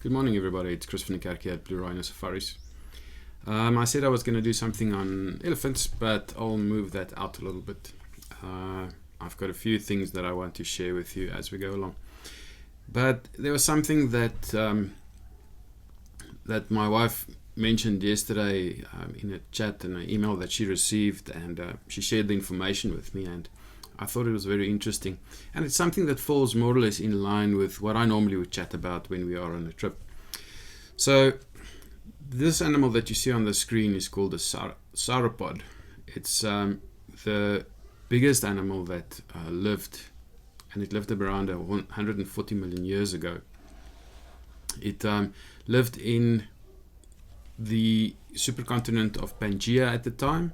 Good morning, everybody. It's Chris van der Kerk here at Blue Rhino Safaris. I said I was going to do something on elephants, but I'll move that out a little bit. I've got a few things that I want to share with you as we go along. But there was something that that my wife mentioned yesterday in a chat and an email that she received, and she shared the information with me, and I thought it was very interesting. And it's something that falls more or less in line with what I normally would chat about when we are on a trip. So this animal that you see on the screen is called a sauropod. It's the biggest animal that lived, and it lived around 140 million years ago. It lived in the supercontinent of Pangaea at the time,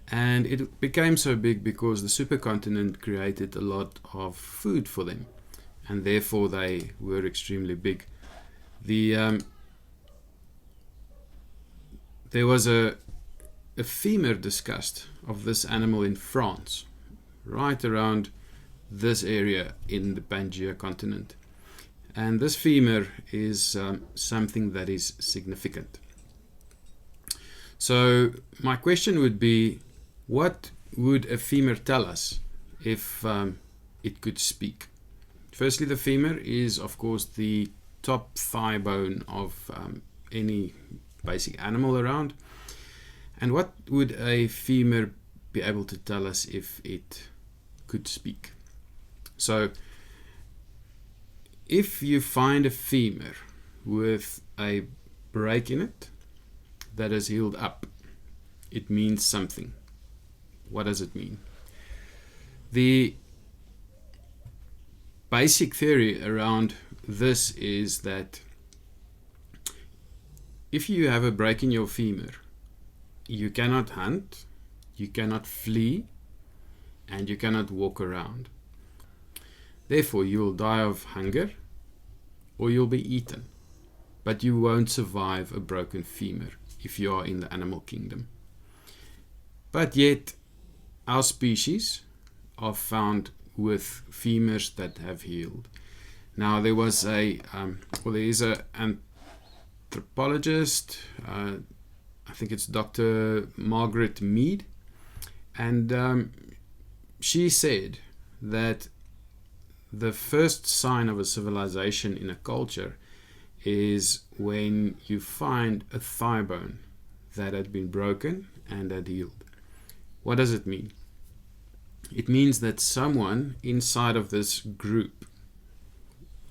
and it became so big because the supercontinent created a lot of food for them, and therefore they were extremely big. There was a femur discussed of this animal in France, right around this area in the Pangaea continent. And this femur is something that is significant. So my question would be, what would a femur tell us if it could speak? Firstly, the femur is, of course, the top thigh bone of any basic animal around. And what would a femur be able to tell us if it could speak? So if you find a femur with a break in it that is healed up, it means something. What does it mean? The basic theory around this is that if you have a break in your femur, you cannot hunt, you cannot flee, and you cannot walk around. Therefore, you'll die of hunger or you'll be eaten, but you won't survive a broken femur if you are in the animal kingdom. But yet, our species are found with femurs that have healed. Now, there is an anthropologist, I think it's Dr. Margaret Mead, and she said that the first sign of a civilization in a culture is when you find a thigh bone that had been broken and had healed. What does it mean? It means that someone inside of this group,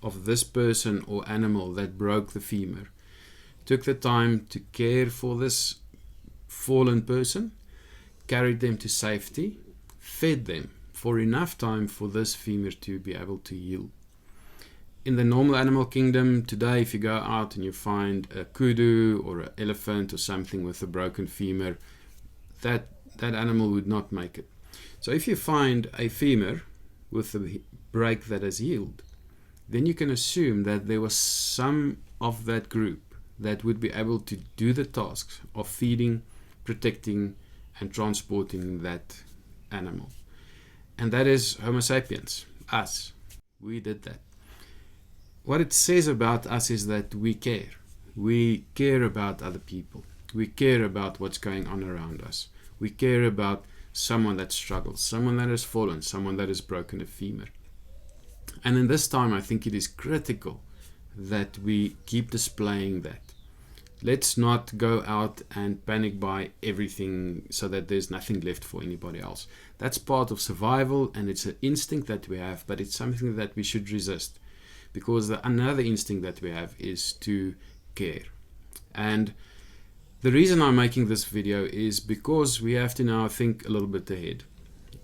of this person or animal that broke the femur, took the time to care for this fallen person, carried them to safety, fed them for enough time for this femur to be able to heal. In the normal animal kingdom today, if you go out and you find a kudu or an elephant or something with a broken femur, that animal would not make it. So if you find a femur with a break that has healed, then you can assume that there was some of that group that would be able to do the tasks of feeding, protecting, and transporting that animal. And that is Homo sapiens, us. We did that. What it says about us is that we care. We care about other people. We care about what's going on around us. We care about someone that struggles, someone that has fallen, someone that has broken a femur. And in this time, I think it is critical that we keep displaying that. Let's not go out and panic buy everything so that there's nothing left for anybody else. That's part of survival, and it's an instinct that we have, but it's something that we should resist, because another instinct that we have is to care. And the reason I'm making this video is because we have to now think a little bit ahead.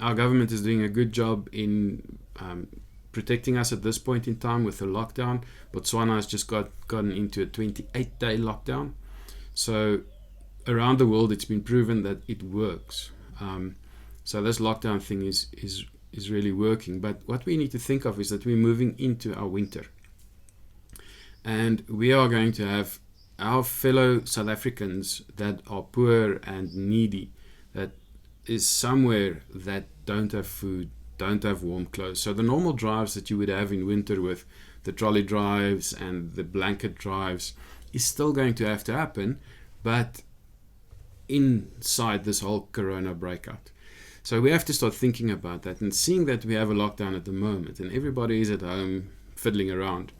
Our government is doing a good job in protecting us at this point in time with the lockdown. Botswana has just gotten into a 28-day lockdown. So around the world, it's been proven that it works. So this lockdown thing is really working. But what we need to think of is that we're moving into our winter. And we are going to have our fellow South Africans that are poor and needy, that is somewhere that don't have food, don't have warm clothes. So the normal drives that you would have in winter with the trolley drives and the blanket drives is still going to have to happen, but inside this whole corona breakout. So we have to start thinking about that, and seeing that we have a lockdown at the moment and everybody is at home fiddling around.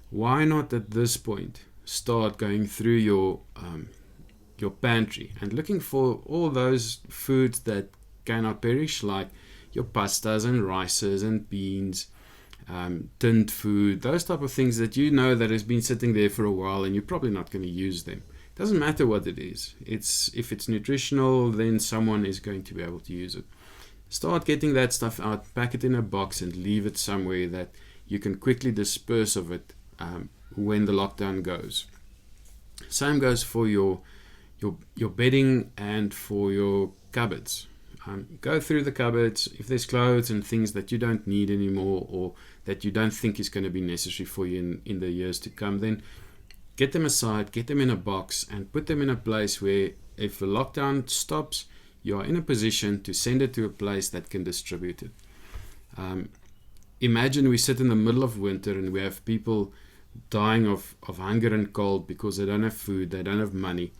Why not at this point start going through your pantry and looking for all those foods that cannot perish, like your pastas and rices and beans, tinned food, those type of things that you know that has been sitting there for a while and you're probably not going to use them. Doesn't matter what it is. If it's nutritional, then someone is going to be able to use it. Start getting that stuff out, pack it in a box and leave it somewhere that you can quickly disperse of it when the lockdown goes. Same goes for your bedding and for your cupboards. Go through the cupboards. If there's clothes and things that you don't need anymore or that you don't think is going to be necessary for you in the years to come, then get them aside, get them in a box and put them in a place where if the lockdown stops, you are in a position to send it to a place that can distribute it. Imagine we sit in the middle of winter and we have people dying of hunger and cold because they don't have food, they don't have money,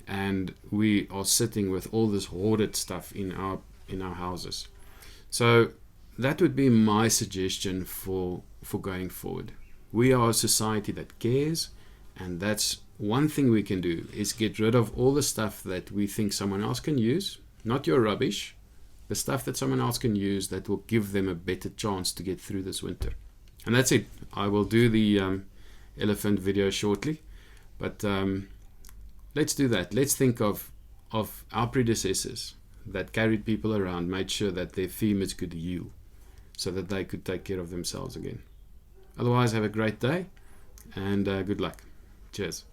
and we are sitting with all this hoarded stuff in our houses. So that would be my suggestion for going forward. We are a society that cares, and that's one thing we can do, is get rid of all the stuff that we think someone else can use, not your rubbish, the stuff that someone else can use that will give them a better chance to get through this winter. And that's it. I will do the elephant video shortly, but let's do that. Let's think of our predecessors that carried people around, made sure that their femurs could heal so that they could take care of themselves again. Otherwise, have a great day and good luck. Cheers.